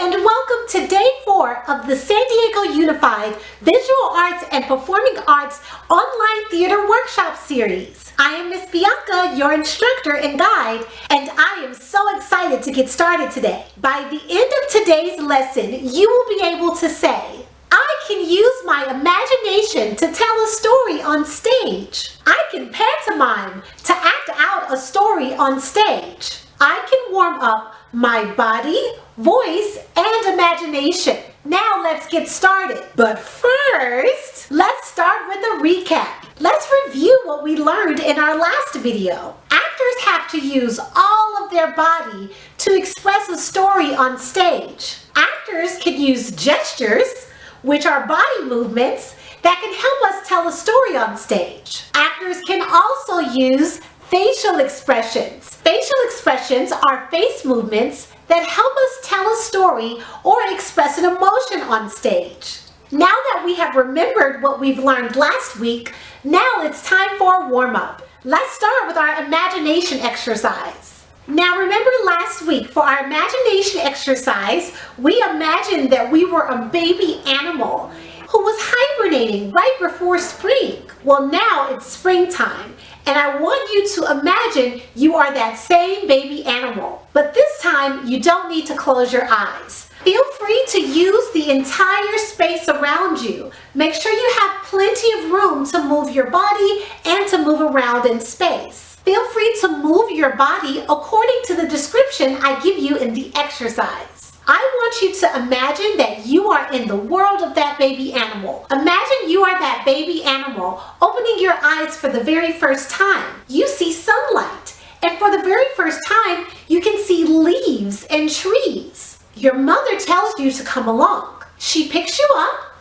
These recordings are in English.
and welcome to day 4 of the San Diego Unified Visual Arts and Performing Arts Online Theater Workshop Series. I am Miss Bianca, your instructor and guide, and I am so excited to get started today. By the end of today's lesson, you will be able to say, I can use my imagination to tell a story on stage. I can pantomime to act out a story on stage. I can warm up my body, voice, and imagination. Now let's get started. But first, let's start with a recap. Let's review what we learned in our last video. Actors have to use all of their body to express a story on stage. Actors can use gestures, which are body movements that can help us tell a story on stage. Actors can also use facial expressions. Facial expressions are face movements that help us tell a story or express an emotion on stage. Now that we have remembered what we've learned last week, now it's time for a warm-up. Let's start with our imagination exercise. Now remember last week for our imagination exercise, we imagined that we were a baby animal who was hibernating right before spring. Well, now it's springtime, and I want you to imagine you are that same baby animal. But this time, you don't need to close your eyes. Feel free to use the entire space around you. Make sure you have plenty of room to move your body and to move around in space. Feel free to move your body according to the description I give you in the exercise. I want you to imagine that you are in the world of that baby animal. Imagine you are that baby animal opening your eyes for the very first time. You see sunlight, and for the very first time, you can see leaves and trees. Your mother tells you to come along. She picks you up,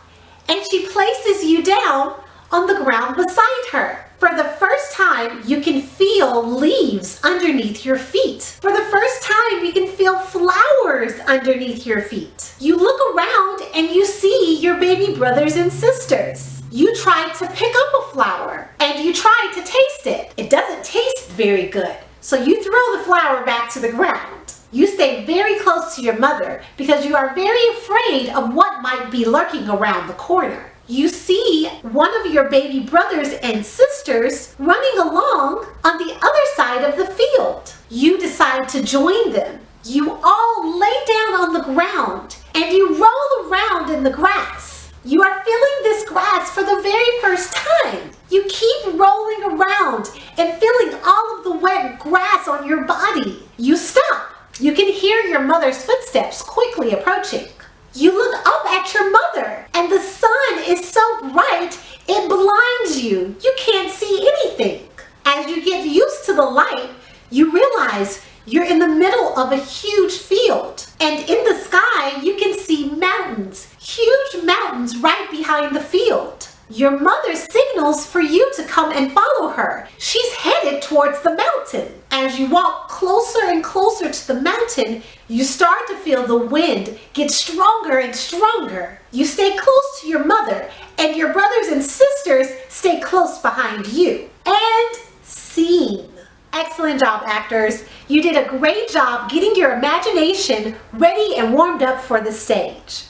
and she places you down on the ground beside her. For the first time, you can feel leaves underneath your feet. For the first time, you can feel flowers underneath your feet. You look around and you see your baby brothers and sisters. You try to pick up a flower and you try to taste it. It doesn't taste very good, so you throw the flower back to the ground. You stay very close to your mother because you are very afraid of what might be lurking around the corner. You see one of your baby brothers and sisters running along on the other side of the field. You decide to join them. You all lay down on the ground and you roll around in the grass. You are feeling this grass for the very first time. You keep rolling around and feeling all of the wet grass on your body. You stop. You can hear your mother's footsteps quickly approaching. You look up at your mother, and the sun is so bright, it blinds you. You can't see anything. As you get used to the light, you realize you're in the middle of a huge field. And in the sky, you can see mountains, huge mountains right behind the field. Your mother signals for you to come and follow her. She's headed towards the mountain. As you walk closer and closer to the mountain, you start to feel the wind get stronger and stronger. You stay close to your mother, and your brothers and sisters stay close behind you. And scene. Excellent job, actors. You did a great job getting your imagination ready and warmed up for the stage.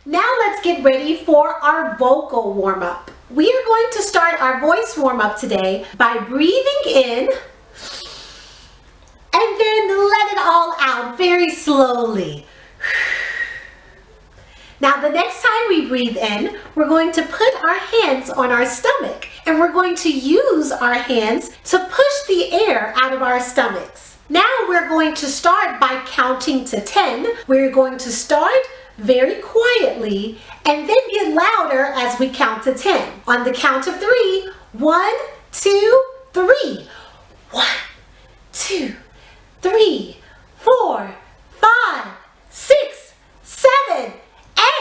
Now let's get ready for our vocal warm-up. We are going to start our voice warm-up today by breathing in and then let it all out very slowly. Now the next time we breathe in, we're going to put our hands on our stomach and we're going to use our hands to push the air out of our stomachs. Now we're going to start by counting to 10. We're going to start very quietly and then get louder as we count to 10. On the count of 3, 1, 2, 3. 1, 2, 3, 4, 5, 6, 7,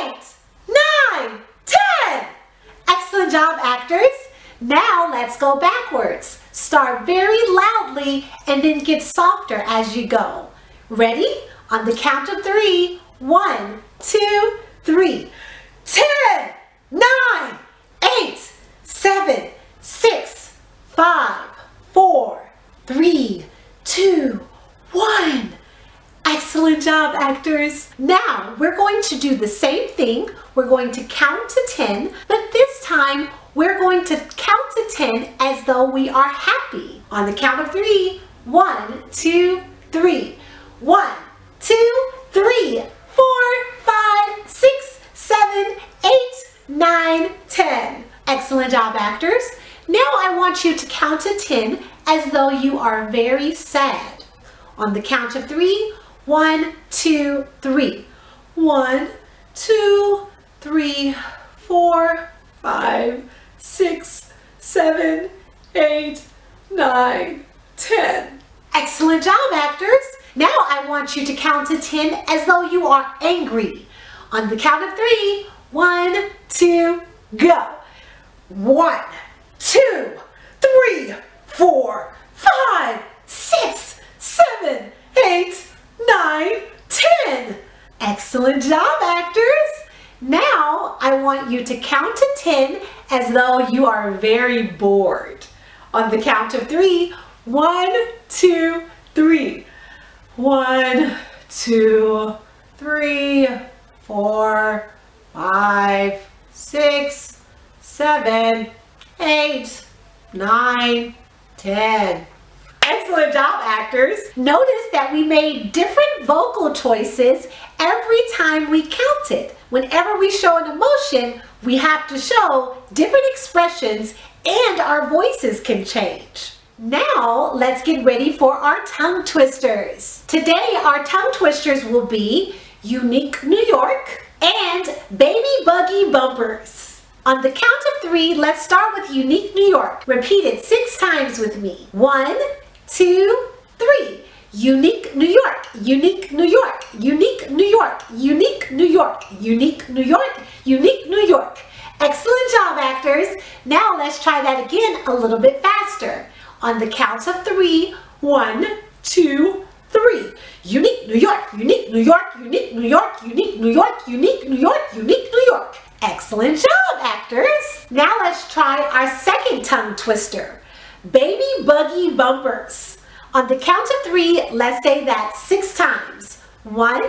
8, 9, 10. Excellent job, actors. Now let's go backwards. Start very loudly and then get softer as you go. Ready? On the count of 3, 1, 2, 3. 10, 9, 8, 7, 6, 5, 4, 3, 2, 1. job, actors. Now, we're going to do the same thing. We're going to count to 10, but this time, we're going to count to 10 as though we are happy. On the count of 3, 1, 2, 3. 1, 2, 3, 4, 5, 6, 7, 8, 9, 10. Excellent job, actors. Now I want you to count to 10 as though you are very sad. On the count of 3, 1, 2, 3. 1, 2, 3, 4, 5, 6, 7, 8, 9, 10. Excellent job, actors. Now I want you to count to 10 as though you are angry. On the count of 3, 1, 2, go. 1, 2, 3, 4, 5, 6, 7, 8, 9, 10. Excellent job, actors. Now I want you to count to 10 as though you are very bored. On the count of 3, 1, 2, 3. 1, 2, 3, 4, 5, 6, 7, 8, 9, 10. Excellent job, actors. Notice that we made different vocal choices every time we counted. Whenever we show an emotion, we have to show different expressions and our voices can change. Now, let's get ready for our tongue twisters. Today, our tongue twisters will be Unique New York and Baby Buggy Bumpers. On the count of 3, let's start with Unique New York. Repeat it 6 times with me. 1, 2, 3. Unique New York, Unique New York, Unique New York, Unique New York, Unique New York, Unique New York. Excellent job, actors. Now let's try that again a little bit faster. On the count of 3, 1, 2, 3. Unique New York, Unique New York, Unique New York, Unique New York, Unique New York, Unique New York. Excellent job, actors. Now let's try our second tongue twister. Baby Buggy Bumpers. On the count of 3, let's say that 6 times. 1,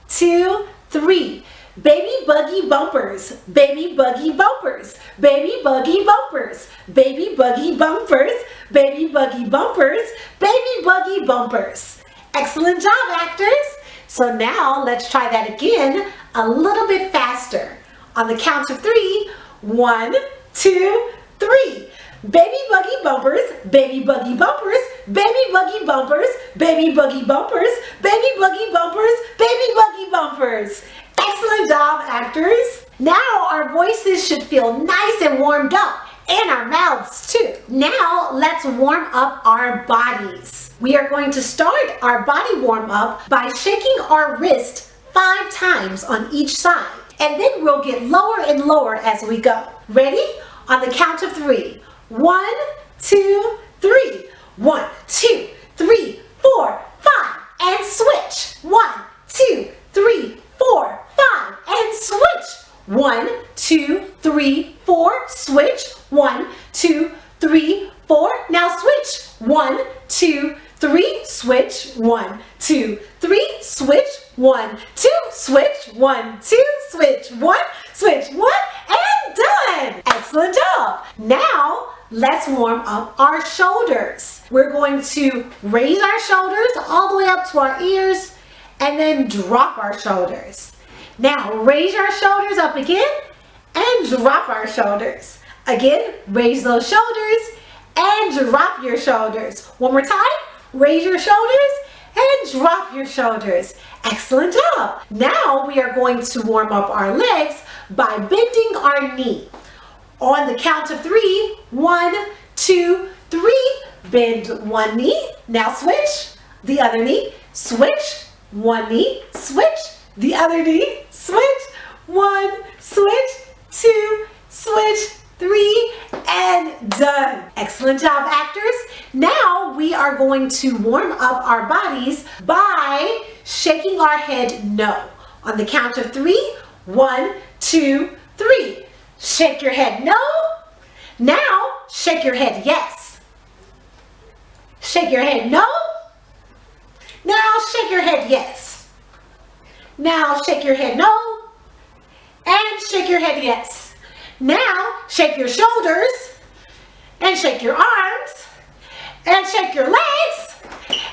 2, 3. Baby Buggy Bumpers, Baby Buggy Bumpers, Baby Buggy Bumpers, Baby Buggy Bumpers, Baby Buggy Bumpers, Baby Buggy Bumpers. Excellent job, actors. So now let's try that again a little bit faster. On the count of 3, 1, 2, 3. Baby Buggy Bumpers, Baby Buggy Bumpers, Baby Buggy Bumpers, Baby Buggy Bumpers, Baby Buggy Bumpers, Baby Buggy Bumpers. Excellent job, actors. Now our voices should feel nice and warmed up, and our mouths too. Now let's warm up our bodies. We are going to start our body warm up by shaking our wrist 5 times on each side. And then we'll get lower and lower as we go. Ready? On the count of 3. 1, 2, 3. 1, 2, 3, 4, 5. And switch. 1, 2, 3, 4, 5. And switch. 1, 2, 3, 4. Switch. 1, 2, 3, 4. Now switch. 1, 2, 3. Switch. 1, 2, 3. Switch. 1, 2. Switch. 1, 2. Switch. 1. Switch. 1. And done. Excellent job. Now let's warm up our shoulders. We're going to raise our shoulders all the way up to our ears and then drop our shoulders. Now raise our shoulders up again and drop our shoulders. Again, raise those shoulders and drop your shoulders. One more time. Raise your shoulders and drop your shoulders. Excellent job. Now we are going to warm up our legs by bending our knee. On the count of 3, 1, 2, 3, bend one knee. Now switch the other knee. Switch one knee. Switch the other knee. Switch 1, switch 2, switch 3, and done. Excellent job, actors. Now we are going to warm up our bodies by shaking our head no. On the count of 3, 1, 2, 3. Shake your head no. Now shake your head yes. Shake your head no. Now shake your head yes. Now shake your head no, and shake your head yes. Now shake your shoulders, and shake your arms, and shake your legs,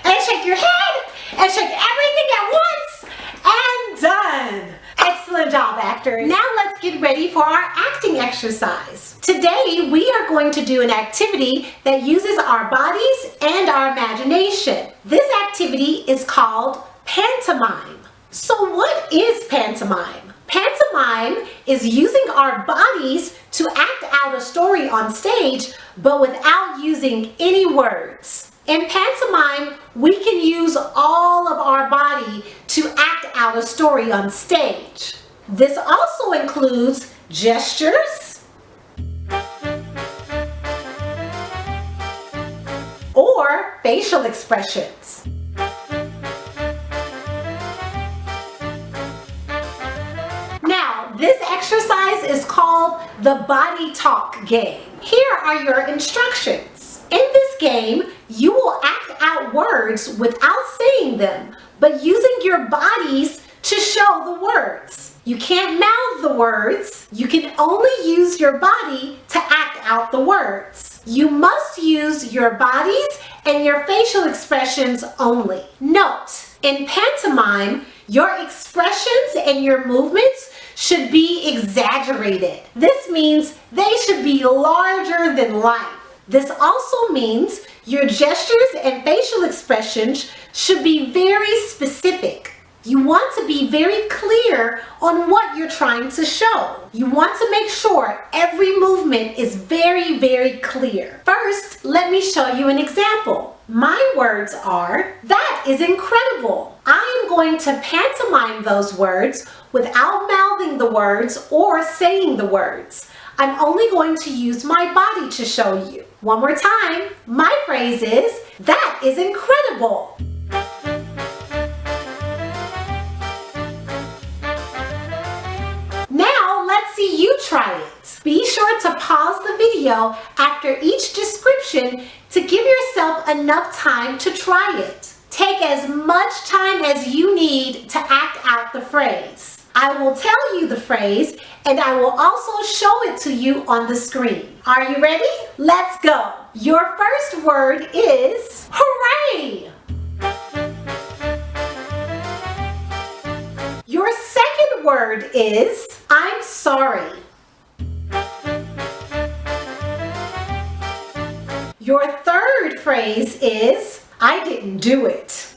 and shake your head, and shake everything at once, and done. Excellent job, actors. Now let's get ready for our acting exercise. Today, we are going to do an activity that uses our bodies and our imagination. This activity is called pantomime. So what is pantomime? Pantomime is using our bodies to act out a story on stage, but without using any words. In pantomime, we can use all of our body to act out a story on stage. This also includes gestures or facial expressions. Now, this exercise is called the body talk game. Here are your instructions. In this game, you will act out words without saying them, but using your bodies to show the words. You can't mouth the words. You can only use your body to act out the words. You must use your bodies and your facial expressions only. Note, in pantomime, your expressions and your movements should be exaggerated. This means they should be larger than life. This also means your gestures and facial expressions should be very specific. You want to be very clear on what you're trying to show. You want to make sure every movement is very, very clear. First, let me show you an example. My words are, "That is incredible." I am going to pantomime those words without mouthing the words or saying the words. I'm only going to use my body to show you. One more time. My phrase is, "That is incredible." Now let's see you try it. Be sure to pause the video after each description to give yourself enough time to try it. Take as much time as you need to act out the phrase. I will tell you the phrase and I will also show it to you on the screen. Are you ready? Let's go. Your first word is hooray. Your second word is I'm sorry. Your third phrase is I didn't do it.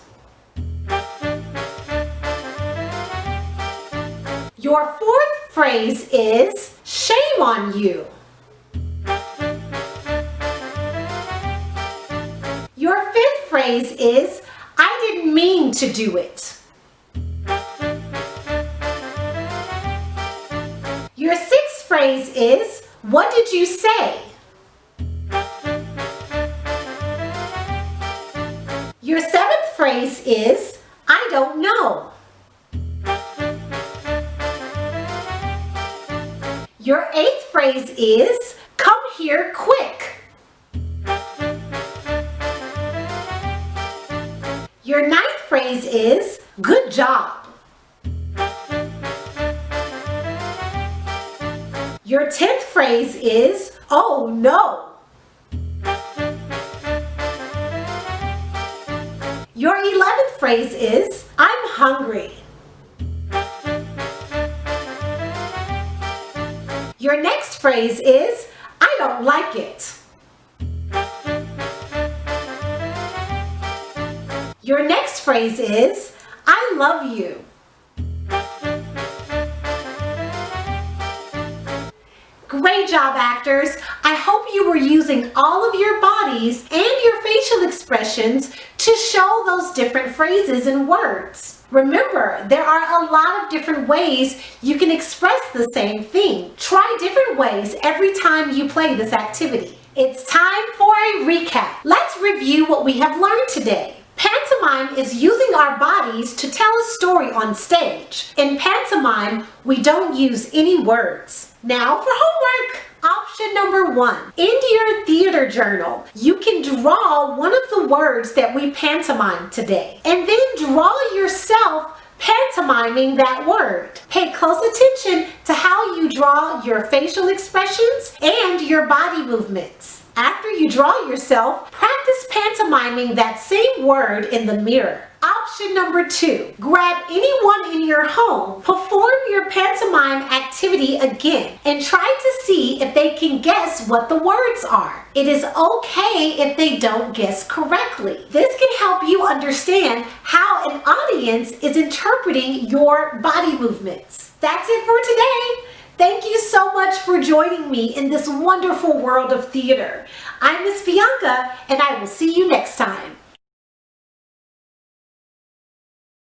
Your fourth phrase is shame on you. Your fifth phrase is I didn't mean to do it. Your sixth phrase is what did you say? Your seventh phrase is I don't know. Your eighth phrase is come here quick. Your ninth phrase is good job. Your 10th phrase is oh no. Your 11th phrase is I'm hungry. Your next phrase is I don't like it. Your next phrase is I love you. Great job, actors. I hope you were using all of your bodies and your facial expressions to show those different phrases and words. Remember, there are a lot of different ways you can express the same thing. Try different ways every time you play this activity. It's time for a recap. Let's review what we have learned today. Pantomime is using our bodies to tell a story on stage. In pantomime, we don't use any words. Now for homework. Option number 1. In your theater journal, you can draw one of the words that we pantomimed today, and then draw yourself pantomiming that word. Pay close attention to how you draw your facial expressions and your body movements. After you draw yourself, practice pantomiming that same word in the mirror. Option number 2, grab anyone in your home, perform your pantomime activity again, and try to see if they can guess what the words are. It is okay if they don't guess correctly. This can help you understand how an audience is interpreting your body movements. That's it for today. Thank you so much for joining me in this wonderful world of theater. I'm Miss Bianca, and I will see you next time.